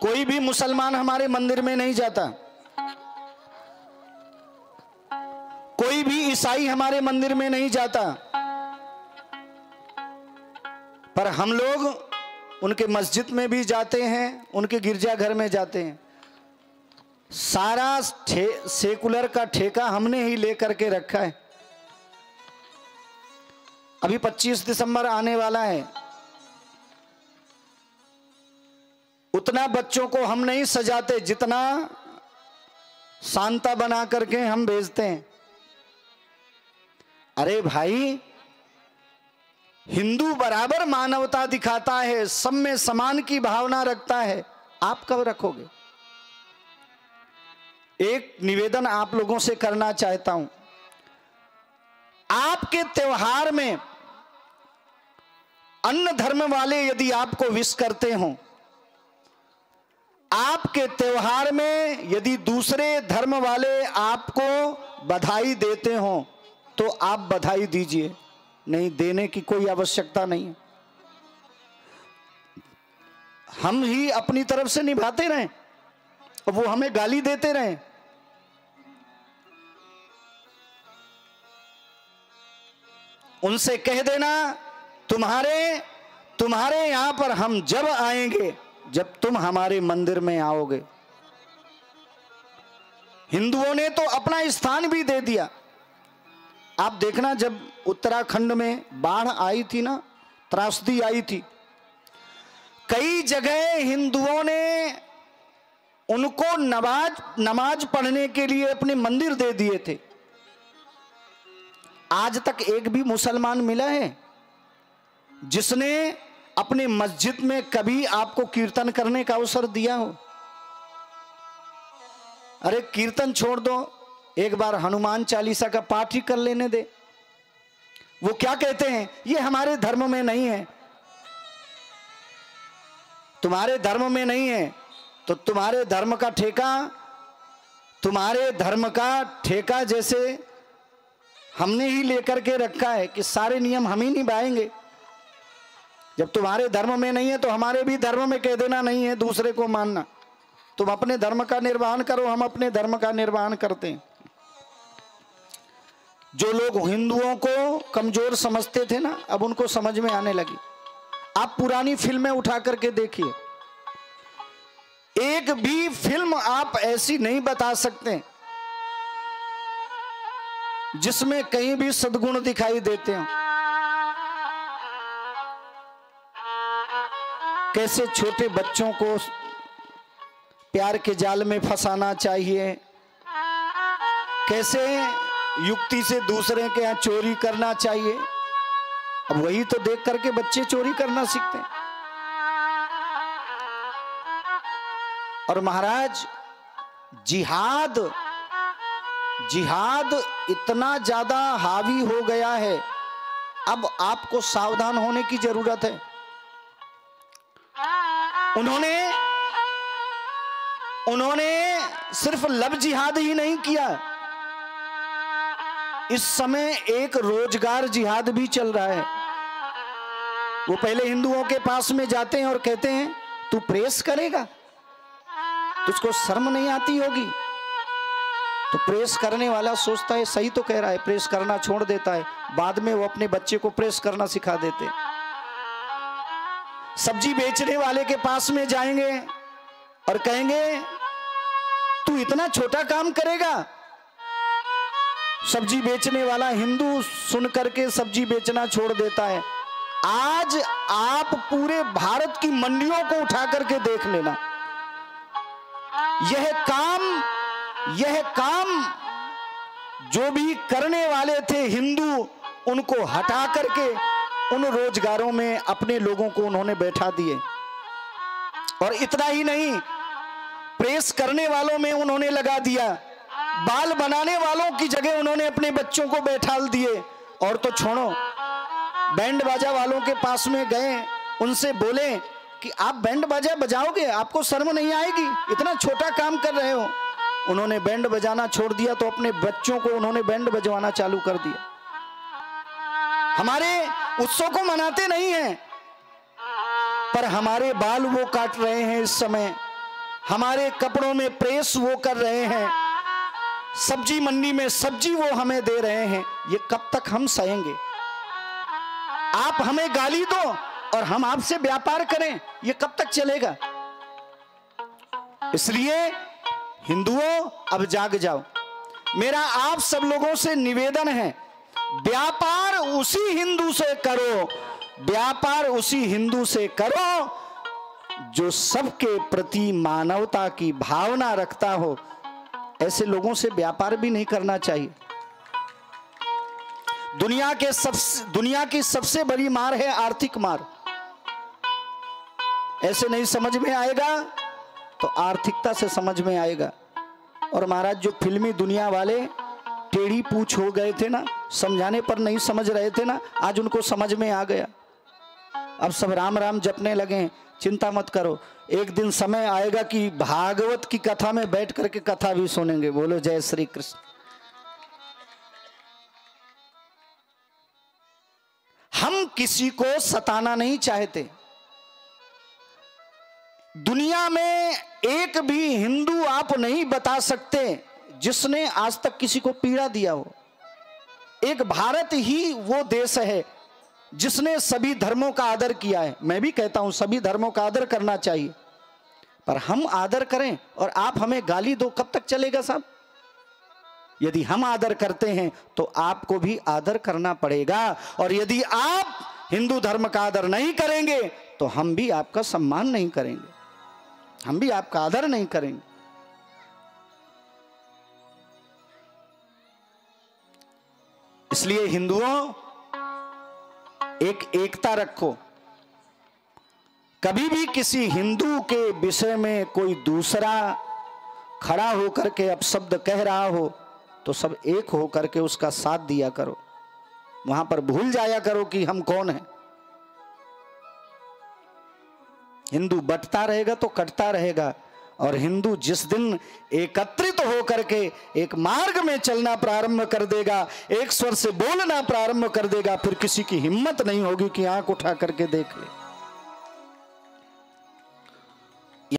कोई भी मुसलमान हमारे मंदिर में नहीं जाता, कोई भी ईसाई हमारे मंदिर में नहीं जाता, पर हम लोग उनके मस्जिद में भी जाते हैं, उनके गिरजाघर में जाते हैं। सारा सेकुलर का ठेका हमने ही लेकर के रखा है। अभी 25 दिसंबर आने वाला है, उतना बच्चों को हम नहीं सजाते जितना सांता बना करके हम भेजते हैं। अरे भाई, हिंदू बराबर मानवता दिखाता है, सब में समान की भावना रखता है, आप कब रखोगे? एक निवेदन आप लोगों से करना चाहता हूं, आपके त्योहार में अन्य धर्म वाले यदि आपको विश करते हों, आपके त्योहार में यदि दूसरे धर्म वाले आपको बधाई देते हों, तो आप बधाई दीजिए, नहीं देने की कोई आवश्यकता नहीं है। हम ही अपनी तरफ से निभाते रहें और वो हमें गाली देते रहें। उनसे कह देना, तुम्हारे यहां पर हम जब आएंगे जब तुम हमारे मंदिर में आओगे। हिंदुओं ने तो अपना स्थान भी दे दिया। आप देखना, जब उत्तराखंड में बाढ़ आई थी ना, त्रासदी आई थी, कई जगह हिंदुओं ने उनको नमाज पढ़ने के लिए अपने मंदिर दे दिए थे। आज तक एक भी मुसलमान मिला है जिसने अपने मस्जिद में कभी आपको कीर्तन करने का अवसर दिया हो? अरे कीर्तन छोड़ दो, एक बार हनुमान चालीसा का पाठ ही कर लेने दे। वो क्या कहते हैं, ये हमारे धर्म में नहीं है। तुम्हारे धर्म में नहीं है तो तुम्हारे धर्म का ठेका जैसे हमने ही लेकर के रखा है कि सारे नियम हम ही निभाएंगे। जब तुम्हारे धर्म में नहीं है तो हमारे भी धर्म में कह देना नहीं है, दूसरे को मानना। तुम अपने धर्म का निर्वहन करो, हम अपने धर्म का निर्वहन करते हैं। जो लोग हिंदुओं को कमजोर समझते थे ना, अब उनको समझ में आने लगी। आप पुरानी फिल्में उठा करके देखिए, एक भी फिल्म आप ऐसी नहीं बता सकते जिसमें कहीं भी सद्गुण दिखाई देते हो। कैसे छोटे बच्चों को प्यार के जाल में फंसाना चाहिए, कैसे युक्ति से दूसरे के यहाँ चोरी करना चाहिए। अब वही तो देख करके बच्चे चोरी करना सीखते हैं। और महाराज, जिहाद इतना ज्यादा हावी हो गया है, अब आपको सावधान होने की जरूरत है। उन्होंने सिर्फ लव जिहाद ही नहीं किया, इस समय एक रोजगार जिहाद भी चल रहा है। वो पहले हिंदुओं के पास में जाते हैं और कहते हैं, तू प्रेस करेगा, तुझको शर्म नहीं आती होगी? तो प्रेस करने वाला सोचता है सही तो कह रहा है, प्रेस करना छोड़ देता है। बाद में वो अपने बच्चे को प्रेस करना सिखा देते। सब्जी बेचने वाले के पास में जाएंगे और कहेंगे, तू इतना छोटा काम करेगा? सब्जी बेचने वाला हिंदू सुन करके सब्जी बेचना छोड़ देता है। आज आप पूरे भारत की मंडियों को उठा करके देख लेना, यह काम जो भी करने वाले थे हिंदू, उनको हटा करके उन रोजगारों में अपने लोगों को उन्होंने बैठा दिए। और इतना ही नहीं, प्रेस करने वालों में उन्होंने लगा दिया, बाल बनाने वालों की जगह उन्होंने अपने बच्चों को बैठा दिए। और तो छोड़ो, बैंड बाजा वालों के पास में गए, उनसे बोले कि आप बैंड बाजा बजाओगे, आपको शर्म नहीं आएगी? इतना छोटा काम कर रहे हो। उन्होंने बैंड बजाना छोड़ दिया तो अपने बच्चों को उन्होंने बैंड बजवाना चालू कर दिया। हमारे उत्सव को मनाते नहीं हैं, पर हमारे बाल वो काट रहे हैं इस समय। हमारे कपड़ों में प्रेस वो कर रहे हैं, सब्जी मंडी में सब्जी वो हमें दे रहे हैं, ये कब तक हम सहेंगे? आप हमें गाली दो और हम आपसे व्यापार करें, ये कब तक चलेगा? इसलिए हिंदुओं, अब जाग जाओ। मेरा आप सब लोगों से निवेदन है, व्यापार उसी हिंदू से करो, व्यापार उसी हिंदू से करो जो सबके प्रति मानवता की भावना रखता हो। ऐसे लोगों से व्यापार भी नहीं करना चाहिए। दुनिया की सबसे बड़ी मार है आर्थिक मार। ऐसे नहीं समझ में आएगा तो आर्थिकता से समझ में आएगा। और महाराज, जो फिल्मी दुनिया वाले टेढ़ी पूछ हो गए थे ना, समझाने पर नहीं समझ रहे थे ना, आज उनको समझ में आ गया। अब सब राम राम जपने लगे। चिंता मत करो, एक दिन समय आएगा कि भागवत की कथा में बैठ करके कथा भी सुनेंगे। बोलो जय श्री कृष्ण। हम किसी को सताना नहीं चाहते। दुनिया में एक भी हिंदू आप नहीं बता सकते जिसने आज तक किसी को पीड़ा दिया हो। एक भारत ही वो देश है जिसने सभी धर्मों का आदर किया है। मैं भी कहता हूं सभी धर्मों का आदर करना चाहिए, पर हम आदर करें और आप हमें गाली दो, कब तक चलेगा साहब? यदि हम आदर करते हैं तो आपको भी आदर करना पड़ेगा, और यदि आप हिंदू धर्म का आदर नहीं करेंगे तो हम भी आपका सम्मान नहीं करेंगे, हम भी आपका आदर नहीं करेंगे। इसलिए हिंदुओं, एकता रखो। कभी भी किसी हिंदू के विषय में कोई दूसरा खड़ा होकर के अपशब्द कह रहा हो तो सब एक होकर के उसका साथ दिया करो। वहां पर भूल जाया करो कि हम कौन हैं। हिंदू बंटता रहेगा तो कटता रहेगा, और हिंदू जिस दिन एकत्रित होकर के एक मार्ग में चलना प्रारंभ कर देगा, एक स्वर से बोलना प्रारंभ कर देगा, फिर किसी की हिम्मत नहीं होगी कि आंख उठा करके देख ले।